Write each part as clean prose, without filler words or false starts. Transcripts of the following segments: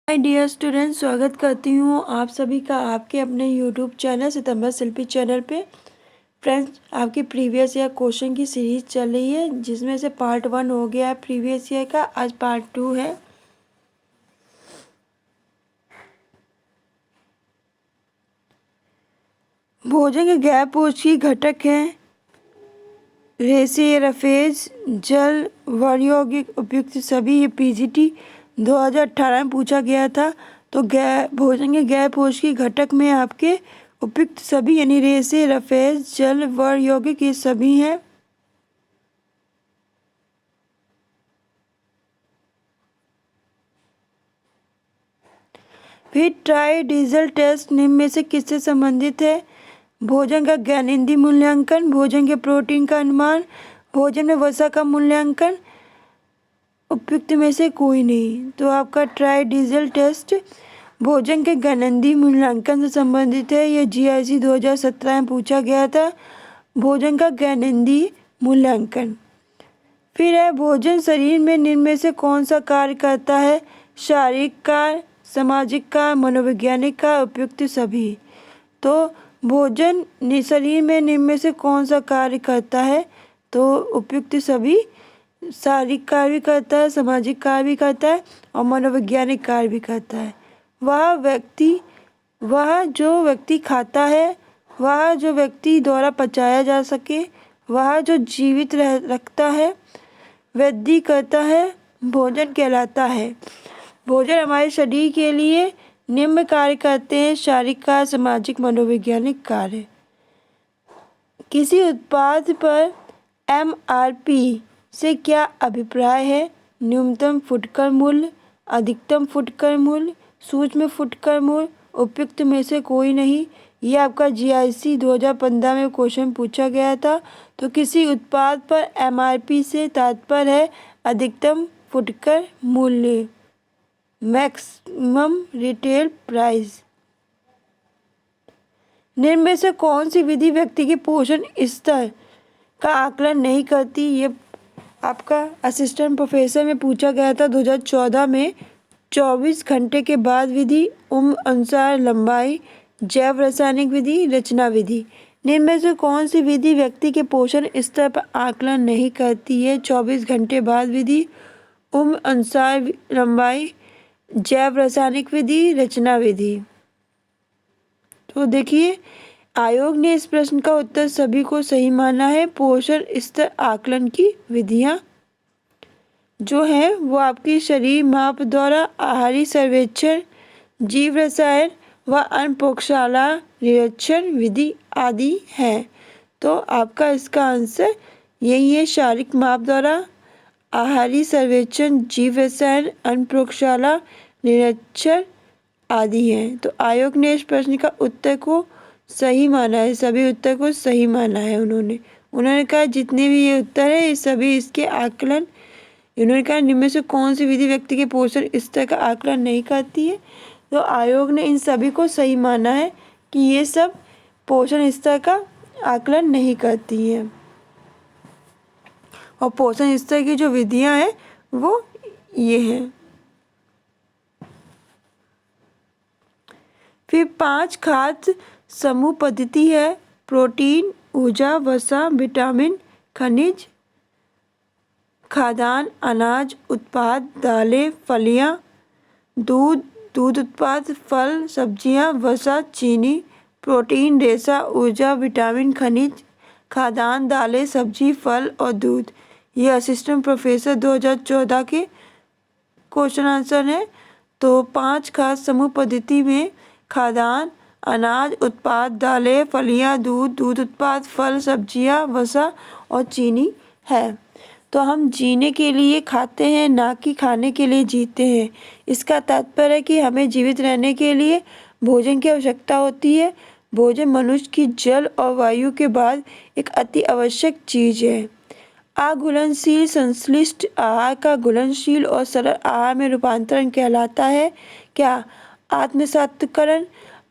Hi dear student, स्वागत करती हूँ आप सभी का आपके अपने यूट्यूब चैनल सितंबर शिल्पी चैनल पे। फ्रेंड्स, आपकी प्रीवियस ईयर क्वेश्चन की सीरीज चल रही है जिसमें से पार्ट 1 हो गया है प्रीवियस ईयर का। आज पार्ट 2 है। भोजन के गैर पोषक घटक हैं रेसे, रफेज, जल, वर्यौगिक, उपयुक्त सभी। ये पीजीटी 2018 में पूछा गया था। तो भोजन के गैर पोषकी घटक में आपके उपयुक्त सभी यानी रेसे, रफेज, जल, वर्यौगिक ये सभी हैं। फिर ट्राई डीजल टेस्ट निम्न में से किससे संबंधित है? भोजन का ज्ञानेंद्रिय मूल्यांकन, भोजन के प्रोटीन का अनुमान, भोजन में वसा का मूल्यांकन। उपयुक्त में से कोई नहीं। तो आपका ट्राई डीजल टेस्ट भोजन के ज्ञानेंद्रिय मूल्यांकन से संबंधित है। यह जीआईसी 2017 में पूछा गया था। भोजन का ज्ञानेंद्रिय मूल्यांकन। फिर है भोजन शरीर में निम्न में से कौन सा कार्य करता है? शारीरिक कार्य, सामाजिक कार्य, मनोवैज्ञानिक कार्य, उपयुक्त सभी। तो भोजन शरीर में निम्न में से कौन सा कार्य करता है? तो उपयुक्त सभी। शारीरिक कार्य भी करता है, सामाजिक कार्य भी करता है और मनोवैज्ञानिक कार्य भी करता है। वह जो व्यक्ति खाता है, वह जो व्यक्ति द्वारा पचाया जा सके, वह जो जीवित रखता है, वृद्धि करता है, भोजन कहलाता है। भोजन हमारे शरीर के लिए निम्न कार्य करते हैं: शारीरिक कार्य, सामाजिक, मनोवैज्ञानिक कार्य। किसी उत्पाद पर एमआरपी से क्या अभिप्राय है? न्यूनतम फुटकर मूल्य, अधिकतम फुटकर मूल्य, सूक्ष्म फुटकर मूल्य। उपयुक्त में से कोई नहीं। यह आपका जीआईसी 2015 में क्वेश्चन पूछा गया था। तो किसी उत्पाद पर एमआरपी से तात्पर्य है अधिकतम फुटकर मूल्य, मैक्सिमम रिटेल प्राइस। निम्न में से कौन सी विधि व्यक्ति के पोषण स्तर का आकलन नहीं करती? ये आपका असिस्टेंट प्रोफेसर में पूछा गया था 2014 में। 24 घंटे के बाद विधि, उम्र अनुसार लंबाई, जैव रासायनिक विधि, रचना विधि। निम्न में से कौन सी विधि व्यक्ति के पोषण स्तर पर आकलन नहीं करती है? 24 घंटे बाद विधि, उम्र अनुसार लंबाई, जैव रासायनिक विधि, रचना विधि। तो देखिए, आयोग ने इस प्रश्न का उत्तर सभी को सही माना है। पोषण स्तर आकलन की विधियां जो है वो आपकी शरीर माप द्वारा, आहारी सर्वेक्षण, जीव रसायन व अन्य प्रयोगशाला निरीक्षण विधि आदि है। तो आपका इसका आंसर यही है, शारीरिक माप द्वारा, आहारी सर्वेक्षण, जीव रसायन, अन्य प्रयोगशाला निरीक्षण आदि हैं। तो आयोग ने इस प्रश्न का उत्तर को सही माना है, सभी उत्तर को सही माना है। उन्होंने कहा जितने भी ये उत्तर है ये सभी इसके आकलन। उन्होंने कहा निम्न में से कौन सी विधि व्यक्ति के पोषण स्तर का आकलन नहीं करती है? तो आयोग ने इन सभी को सही माना है कि ये सब पोषण स्तर का आकलन नहीं करती हैं। और पोषण स्तर की जो विधियां हैं वो ये हैं। फिर 5 खाद्य समूह पद्धति है: प्रोटीन, ऊर्जा, वसा, विटामिन, खनिज, खाद्यान्न, अनाज उत्पाद, दालें, फलियां, दूध, दूध उत्पाद, फल, सब्जियां, वसा, चीनी। प्रोटीन, रेशा, ऊर्जा, विटामिन, खनिज, खाद्यान्न, दालें, सब्जी, फल और दूध। ये असिस्टेंट प्रोफेसर 2014 के क्वेश्चन आंसर है। तो 5 खाद्य समूह पद्धति में खाद्यान्न, अनाज उत्पाद, दालें, फलियां, दूध, दूध उत्पाद, फल, सब्जियां, वसा और चीनी है। तो हम जीने के लिए खाते हैं, ना कि खाने के लिए जीते हैं। इसका तात्पर्य है कि हमें जीवित रहने के लिए भोजन की आवश्यकता होती है। भोजन मनुष्य की जल और वायु के बाद एक अति आवश्यक चीज है। अघुलनशील संश्लिष्ट आहार का घुलनशील और सरल आहार में रूपांतरण कहलाता है क्या? आत्मसात्करण,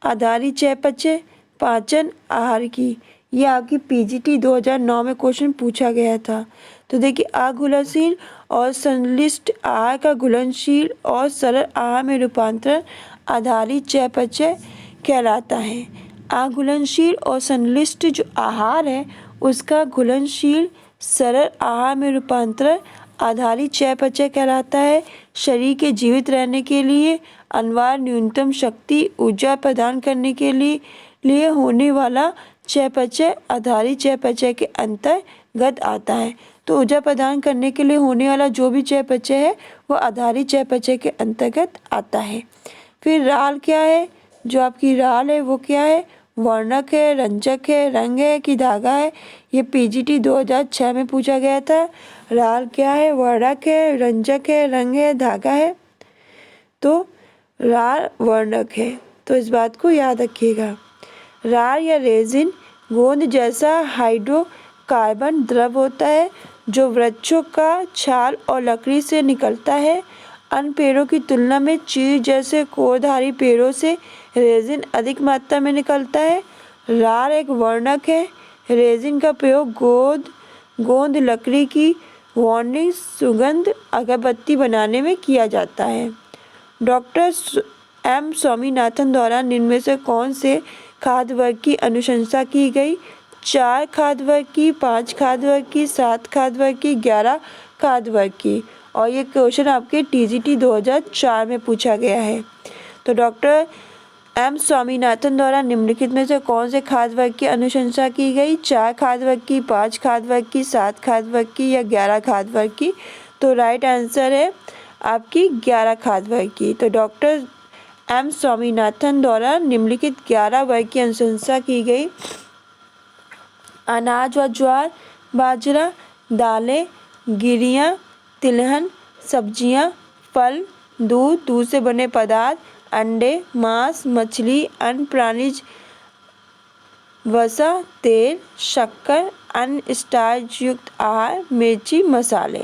आधारी चयापचय, पाचन, आहार की। यह आपकी पीजीटी 2009 में क्वेश्चन पूछा गया था। तो देखिए अघुलनशील और संश्लिष्ट आहार का घुलनशील और सरल आहार में रूपांतरण आधारित चयापचय कहलाता है। अघुलनशील और संश्लिष्ट जो आहार है उसका घुलनशील सरल आहार में रूपांतरण आधारित चयापचय कहलाता है। शरीर के जीवित रहने के लिए अनिवार्य न्यूनतम शक्ति ऊर्जा प्रदान करने के लिए होने वाला चयापचय आधारित चयापचय के अंतर्गत आता है। तो ऊर्जा प्रदान करने के लिए होने वाला जो भी चयापचय है वो आधारित चयापचय के अंतर्गत आता है। फिर राल क्या है? जो आपकी राल है वो क्या है? वर्णक है, रंजक है, रंग है कि धागा है? ये पीजीटी 2006 में पूछा गया था। राल क्या है? वर्णक है, रंजक है, रंग है, धागा है? तो राल वर्णक है, तो इस बात को याद रखिएगा। राल या रेजिन गोंद जैसा हाइड्रोकार्बन द्रव होता है जो वृक्षों का छाल और लकड़ी से निकलता है। अन्य पेड़ों की तुलना में चीड़ जैसे कोरधारी पेड़ों से रेजिन अधिक मात्रा में निकलता है। राल एक वर्णक है। रेजिन का प्रयोग गोंद लकड़ी की वार्निश सुगंध अगरबत्ती बनाने में किया जाता है। डॉक्टर एम स्वामीनाथन द्वारा निम्न में से कौन से खाद्य वर्ग की अनुशंसा की गई? 4 खाद्य वर्ग की, 5 खाद्य वर्ग की, 7 खाद्य वर्ग की, 11 खाद्य वर्ग की। और ये क्वेश्चन आपके टीजीटी 2004 में पूछा गया है। तो डॉक्टर एम स्वामीनाथन द्वारा निम्नलिखित में से कौन से खाद्य वर्ग की अनुशंसा की गई? 4 खाद्य वर्ग की, 5 खाद्य वर्ग की, 7 खाद्य वर्ग की या 11 खाद्य वर्ग की? तो राइट आंसर है आपकी 11 खाद्य वर्ग की। तो डॉक्टर एम स्वामीनाथन द्वारा निम्नलिखित 11 वर्ग की अनुशंसा की गई। अनाज व ज्वार, बाजरा, दालें, गिरियाँ, तिलहन, सब्जियां, फल, दूध से बने पदार्थ, अंडे, मांस, मछली, अन्य प्राणिज वसा, तेल, शक्कर, अन्य स्टार्च युक्त आहार, मिर्ची, मसाले।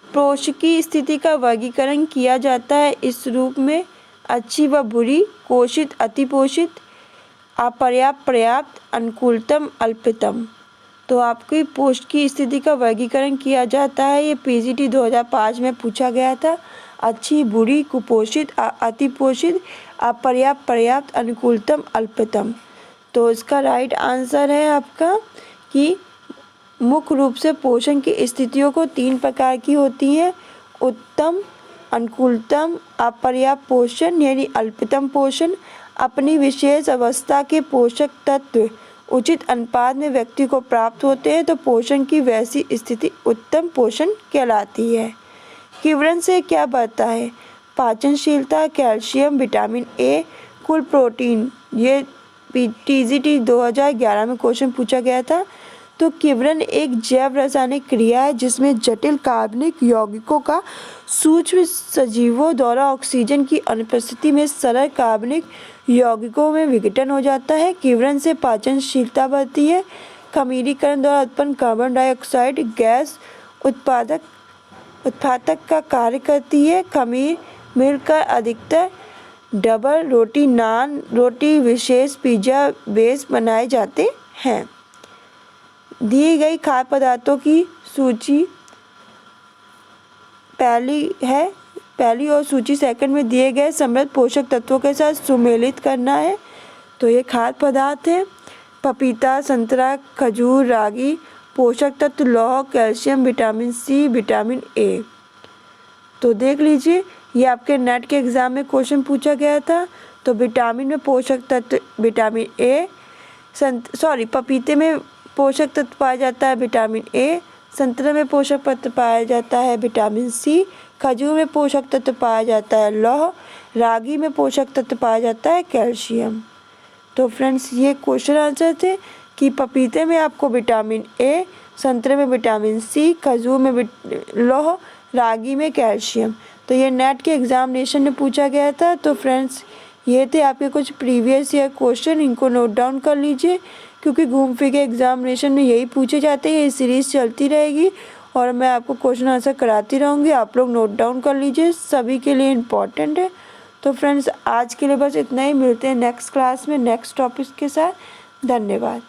पोषक की स्थिति का वर्गीकरण किया जाता है इस रूप में: अच्छी व बुरी, पोषित, अतिपोषित, अपर्याप्त, पर्याप्त, अनुकूलतम, अल्पतम। तो आपकी पोषक की स्थिति का वर्गीकरण किया जाता है। ये पीजीटी 2005 में पूछा गया था। अच्छी, बुरी, कुपोषित, अतिपोषित, अपर्याप्त, पर्याप्त, अनुकूलतम, अल्पतम। तो इसका राइट आंसर है आपका कि मुख्य रूप से पोषण की स्थितियों को 3 प्रकार की होती हैं: उत्तम, अनुकूलतम, अपर्याप्त पोषण यानी अल्पतम पोषण। अपनी विशेष अवस्था के पोषक तत्व उचित अनुपात में व्यक्ति को प्राप्त होते हैं तो पोषण की वैसी स्थिति उत्तम पोषण कहलाती है। किवरण से क्या बढ़ता है? पाचनशीलता, कैल्शियम, विटामिन ए, कुल प्रोटीन। ये टीजीटी 2011 में क्वेश्चन पूछा गया था। तो किवरण एक जैव रासायनिक क्रिया है जिसमें जटिल कार्बनिक यौगिकों का सूक्ष्म सजीवों द्वारा ऑक्सीजन की अनुपस्थिति में सरल कार्बनिक यौगिकों में विघटन हो जाता है। किवरण से पाचनशीलता बढ़ती है। खमीरीकरण द्वारा उत्पन्न कार्बन डाइऑक्साइड गैस उत्पादक का कार्य करती है। खमीर मिलकर अधिकतर डबल रोटी, नान रोटी, विशेष पिज्जा बेस बनाए जाते हैं। दी गई खाद्य पदार्थों की सूची पहली और सूची सेकंड में दिए गए समृद्ध पोषक तत्वों के साथ सुमेलित करना है। तो ये खाद्य पदार्थ है: पपीता, संतरा, खजूर, रागी। पोषक तत्व: लौह, calcium, vitamin C, vitamin A. तो देख लीजिए, ये आपके नेट के एग्ज़ाम में क्वेश्चन पूछा गया था। तो विटामिन में पोषक तत्व विटामिन ए, पपीते में पोषक तत्व पाया जाता है विटामिन ए, संतरे में पोषक तत्व पाया जाता है विटामिन सी, खजूर में पोषक तत्व पाया जाता है लौह, रागी में पोषक तत्व पाया जाता है कैल्शियम। तो फ्रेंड्स, ये क्वेश्चन आंसर थे कि पपीते में आपको विटामिन ए, संतरे में विटामिन सी, खजूर में लौह, रागी में कैल्शियम। तो ये नेट के एग्जामिनेशन में पूछा गया था। तो फ्रेंड्स, ये थे आपके कुछ प्रीवियस ईयर क्वेश्चन, इनको नोट डाउन कर लीजिए क्योंकि घूम फिर के एग्जामिनेशन में यही पूछे जाते हैं। ये सीरीज़ चलती रहेगी और मैं आपको क्वेश्चन आंसर कराती रहूँगी। आप लोग नोट डाउन कर लीजिए, सभी के लिए इम्पॉर्टेंट है। तो फ्रेंड्स, आज के लिए बस इतना ही। मिलते हैं नेक्स्ट क्लास में नेक्स्ट टॉपिक के साथ। धन्यवाद।